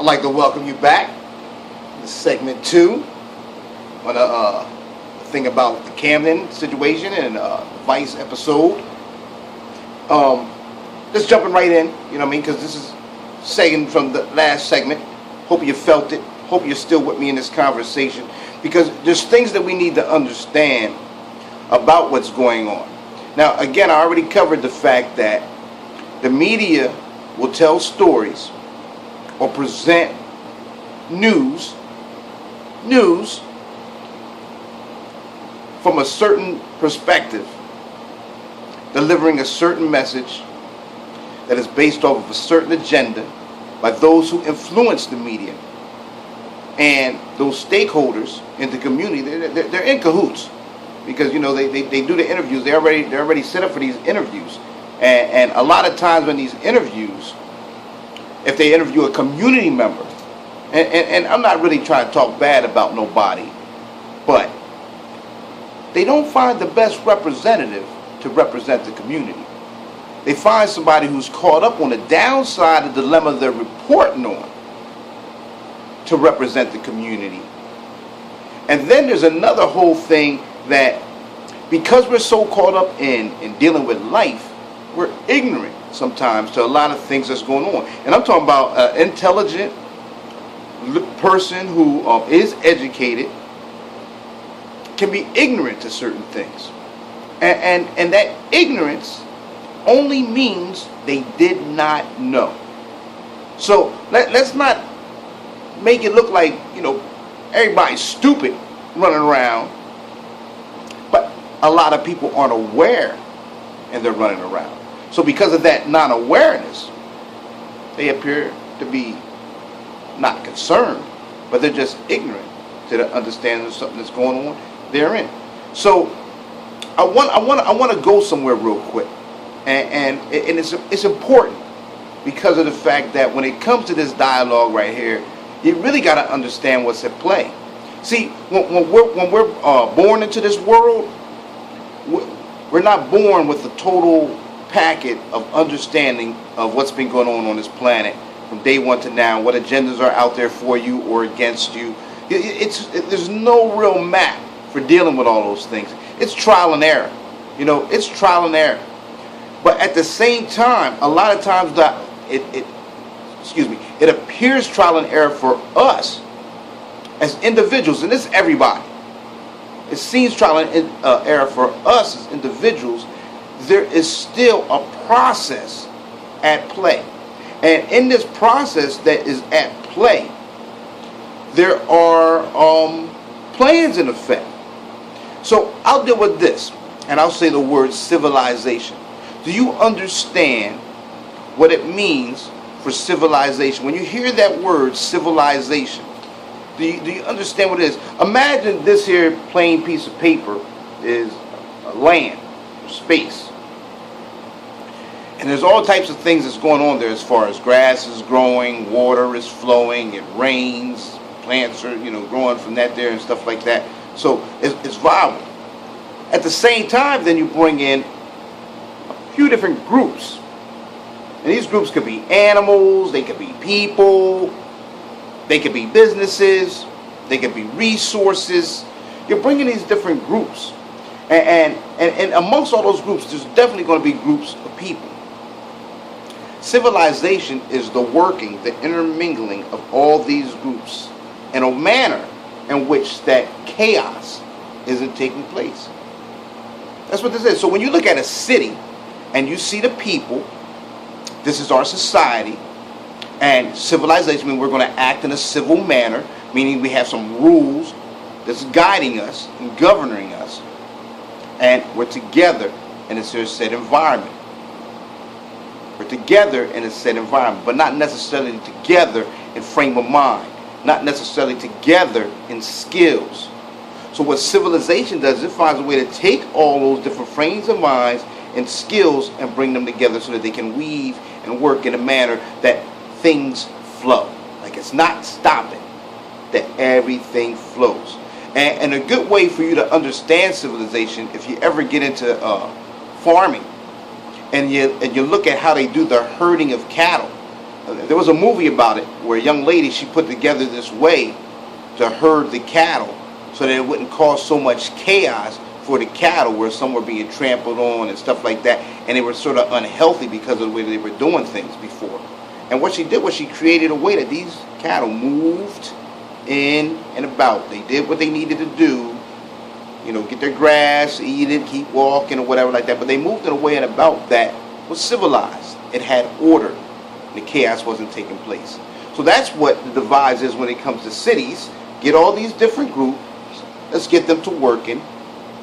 I'd like to welcome you back to segment 2 on a thing about the Camden situation and Vice episode. Just jumping right in, you know what I mean, because this is second from the last segment. Hope you felt it. Hope you're still with me in this conversation, because there's things that we need to understand about what's going on. Now, again, I already covered the fact that the media will tell stories or present news from a certain perspective, delivering a certain message that is based off of a certain agenda by those who influence the media. And those stakeholders in the community, they're in cahoots, because you know they do the interviews. They're already set up for these interviews, and a lot of times when these interviews, if they interview a community member, and I'm not really trying to talk bad about nobody, but they don't find the best representative to represent the community. They find somebody who's caught up on the downside of the dilemma they're reporting on to represent the community. And then there's another whole thing that, because we're so caught up in dealing with life, we're ignorant sometimes to a lot of things that's going on. And I'm talking about an intelligent person who is educated can be ignorant to certain things. And that ignorance only means they did not know. So let's not make it look like, you know, everybody's stupid running around, but a lot of people aren't aware and they're running around. So because of that non-awareness, they appear to be not concerned, but they're just ignorant to the understanding of something that's going on therein. So I want to go somewhere real quick, and it's important because of the fact that when it comes to this dialogue right here, you really got to understand what's at play. See, when we're born into this world, we're not born with the total packet of understanding of what's been going on this planet from day one to now, what agendas are out there for you or against you. There's no real map for dealing with all those things. It's trial and error. You know, it's trial and error. But at the same time, a lot of times it appears trial and error for us as individuals, and this is everybody. It seems trial and error for us as individuals. There is still a process at play. And in this process that is at play, there are plans in effect. So I'll deal with this, and I'll say the word civilization. Do you understand what it means for civilization? When you hear that word civilization, do you understand what it is? Imagine this here plain piece of paper is land, or space. And there's all types of things that's going on there, as far as grass is growing, water is flowing, it rains, plants are, you know, growing from that there and stuff like that. So it's viable. At the same time, then you bring in a few different groups. And these groups could be animals, they could be people, they could be businesses, they could be resources. You're bringing these different groups. And amongst all those groups, there's definitely going to be groups of people. Civilization is the working, the intermingling of all these groups in a manner in which that chaos isn't taking place. That's what this is. So when you look at a city and you see the people, this is our society, and civilization means we're going to act in a civil manner, meaning we have some rules that's guiding us and governing us, and we're together in a set environment. We're together in a set environment, but not necessarily together in frame of mind, not necessarily together in skills. So what civilization does is it finds a way to take all those different frames of minds and skills and bring them together so that they can weave and work in a manner that things flow. Like it's not stopping, that everything flows. And a good way for you to understand civilization, if you ever get into farming, and you look at how they do the herding of cattle, There was a movie about it where a young lady, she put together this way to herd the cattle so that it wouldn't cause so much chaos for the cattle, where some were being trampled on and stuff like that, and they were sort of unhealthy because of the way they were doing things before. And what she did was she created a way that these cattle moved in and about. They did what they needed to do, get their grass, eat it, keep walking or whatever like that, but they moved in a way and about that was civilized. It had order, and the chaos wasn't taking place. So that's what the divide is when it comes to cities. Get all these different groups, let's get them to working,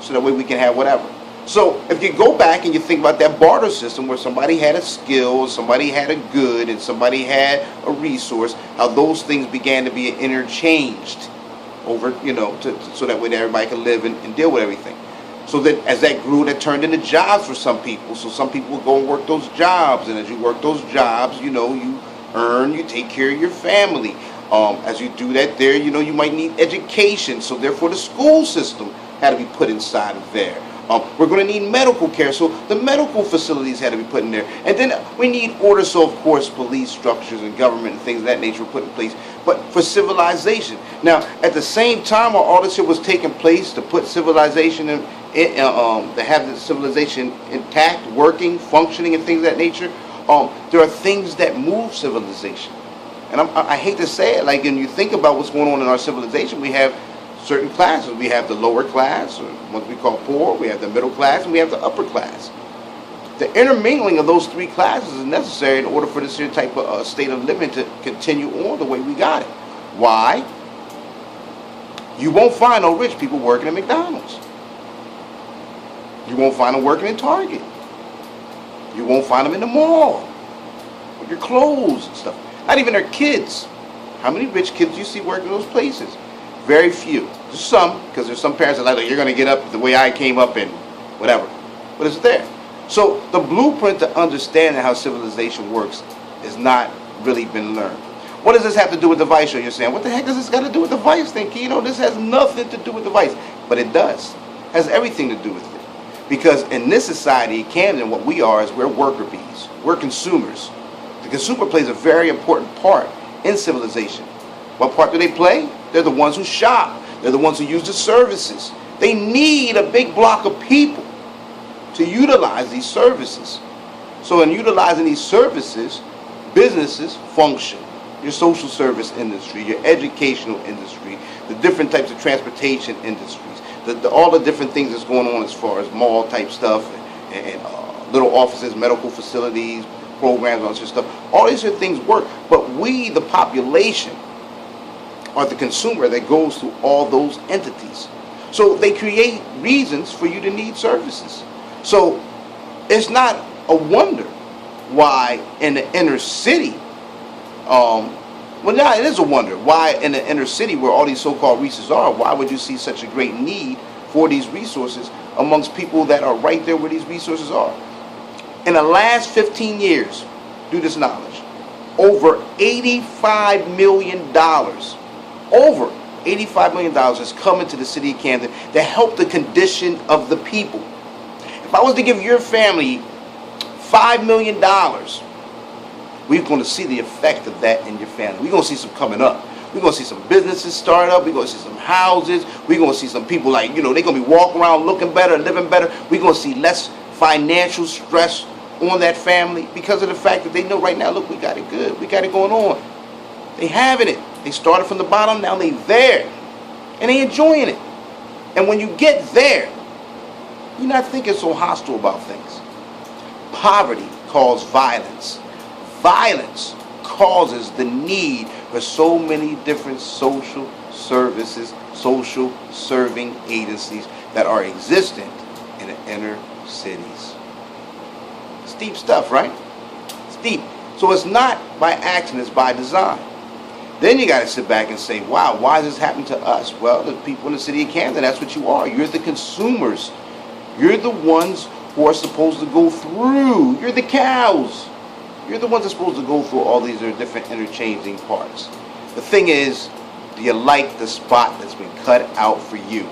so that way we can have whatever. So if you go back and you think about that barter system where somebody had a skill, somebody had a good, and somebody had a resource, how those things began to be interchanged over, so that way everybody could live and deal with everything. So that as that grew, that turned into jobs for some people. So some people would go and work those jobs, and as you work those jobs, you earn, you take care of your family. As you do that there, you might need education, so therefore the school system had to be put inside of there. We're going to need medical care, so the medical facilities had to be put in there. And then we need order, so of course police structures and government and things of that nature were put in place, but for civilization. Now, at the same time while all this shit was taking place to put civilization in, to have the civilization intact, working, functioning, and things of that nature, there are things that move civilization. And I hate to say it, like when you think about what's going on in our civilization, we have certain classes. We have the lower class, or what we call poor, we have the middle class, and we have the upper class. The intermingling of those three classes is necessary in order for this here type of state of living to continue on the way we got it. Why? You won't find no rich people working at McDonald's. You won't find them working in Target. You won't find them in the mall with your clothes and stuff. Not even their kids. How many rich kids do you see working in those places? Very few. There's some, because there's some parents that are like, you're going to get up the way I came up and whatever. But it's there. So the blueprint to understanding how civilization works has not really been learned. What does this have to do with the vice show? You're saying, what the heck does this got to do with the vice thing? This has nothing to do with the vice. But it does. It has everything to do with it. Because in this society, Camden, what we are is we're worker bees. We're consumers. The consumer plays a very important part in civilization. What part do they play? They're the ones who shop. They're the ones who use the services. They need a big block of people to utilize these services. So in utilizing these services, businesses function. Your social service industry, your educational industry, the different types of transportation industries, all the different things that's going on as far as mall type stuff and little offices, medical facilities, programs, all this stuff. All these things work, but we, the population, are the consumer that goes through all those entities. So they create reasons for you to need services. So it's not a wonder why in the inner city, it is a wonder why in the inner city where all these so-called resources are, why would you see such a great need for these resources amongst people that are right there where these resources are? In the last 15 years, do this knowledge, over $85 million, over $85 million has come into the city of Camden to help the condition of the people. If I was to give your family $5 million, we're going to see the effect of that in your family. We're going to see some coming up. We're going to see some businesses start up. We're going to see some houses. We're going to see some people they're going to be walking around looking better, living better. We're going to see less financial stress on that family because of the fact that they know right now, look, we got it good. We got it going on. They having it. They started from the bottom, now they there. And they enjoying it. And when you get there, you're not thinking so hostile about things. Poverty causes violence. Violence causes the need for so many different social services, social serving agencies that are existent in the inner cities. It's deep stuff, right? It's deep. So it's not by accident, it's by design. Then you got to sit back and say, wow, why does this happen to us? Well, the people in the city of Camden, that's what you are. You're the consumers. You're the ones who are supposed to go through. You're the cows. You're the ones that are supposed to go through all these different interchanging parts. The thing is, do you like the spot that's been cut out for you?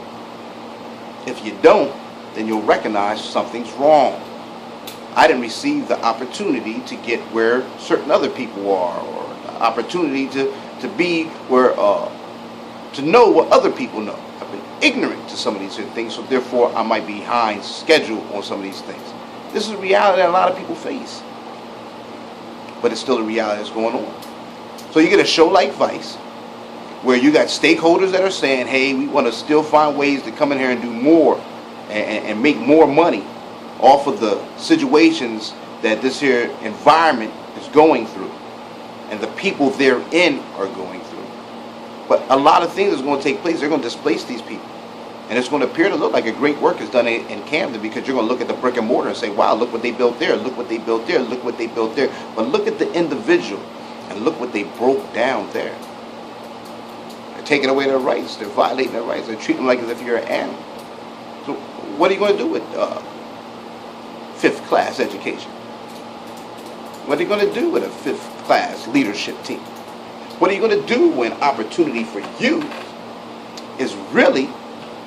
If you don't, then you'll recognize something's wrong. I didn't receive the opportunity to get where certain other people are, or the opportunity to be where, to know what other people know. I've been ignorant to some of these things, so therefore I might be behind schedule on some of these things. This is a reality that a lot of people face, but it's still a reality that's going on. So you get a show like Vice, where you got stakeholders that are saying, hey, we want to still find ways to come in here and do more and make more money off of the situations that this here environment is going through and the people therein are going through. But a lot of things is going to take place. They're going to displace these people. And it's going to appear to look like a great work is done in Camden, because you're going to look at the brick and mortar and say, wow, look what they built there, look what they built there, look what they built there. But look at the individual and look what they broke down there. They're taking away their rights. They're violating their rights. They're treating them like as if you're an animal. So what are you going to do with fifth class education? What are you going to do with a fifth class leadership team? What are you going to do when opportunity for you is really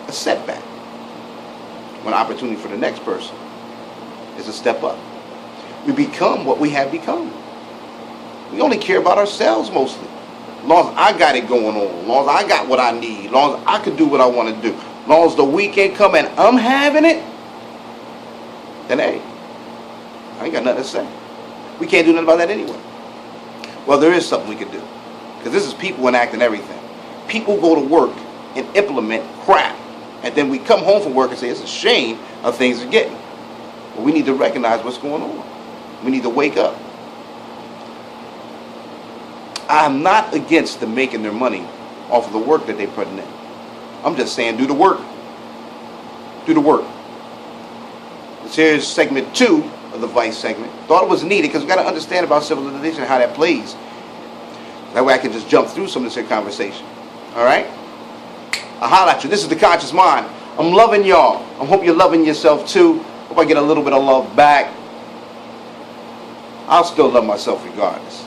a setback? When opportunity for the next person is a step up. We become what we have become. We only care about ourselves mostly. As long as I got it going on, as long as I got what I need, as long as I can do what I want to do, as long as the weekend come and I'm having it, then hey, I ain't got nothing to say. We can't do nothing about that anyway. Well, there is something we can do, because this is people enacting everything. People go to work and implement crap, and then we come home from work and say it's a shame how things are getting. Well, we need to recognize what's going on. We need to wake up. I'm not against them making their money off of the work that they're putting in. I'm just saying, do the work. Do the work. This here's segment 2 of the Vice segment. Thought it was needed because we got to understand about civilization and how that plays. That way I can just jump through some of this here conversation. All right? I'll holler at you. This is The Conscious Mind. I'm loving y'all. I hope you're loving yourself too. Hope I get a little bit of love back. I'll still love myself regardless.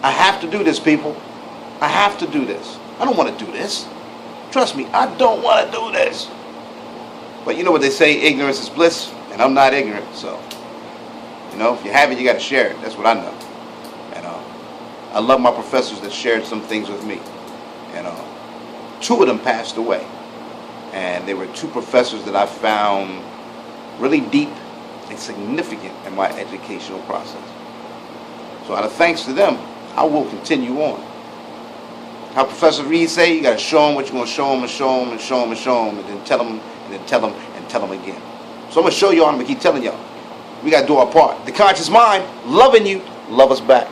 I have to do this, people. I have to do this. I don't want to do this. Trust me, I don't want to do this. But you know what they say, ignorance is bliss, and I'm not ignorant, so, you know, if you have it, you got to share it. That's what I know. And I love my professors that shared some things with me. And 2 of them passed away. And they were 2 professors that I found really deep and significant in my educational process. So out of thanks to them, I will continue on. How Professor Reed say, you got to show them what you're going to show them and show them and show them and show them, and then tell them and then tell them and tell them again. So I'm going to show y'all and I'm going to keep telling y'all. We got to do our part. The Conscious Mind, loving you, love us back.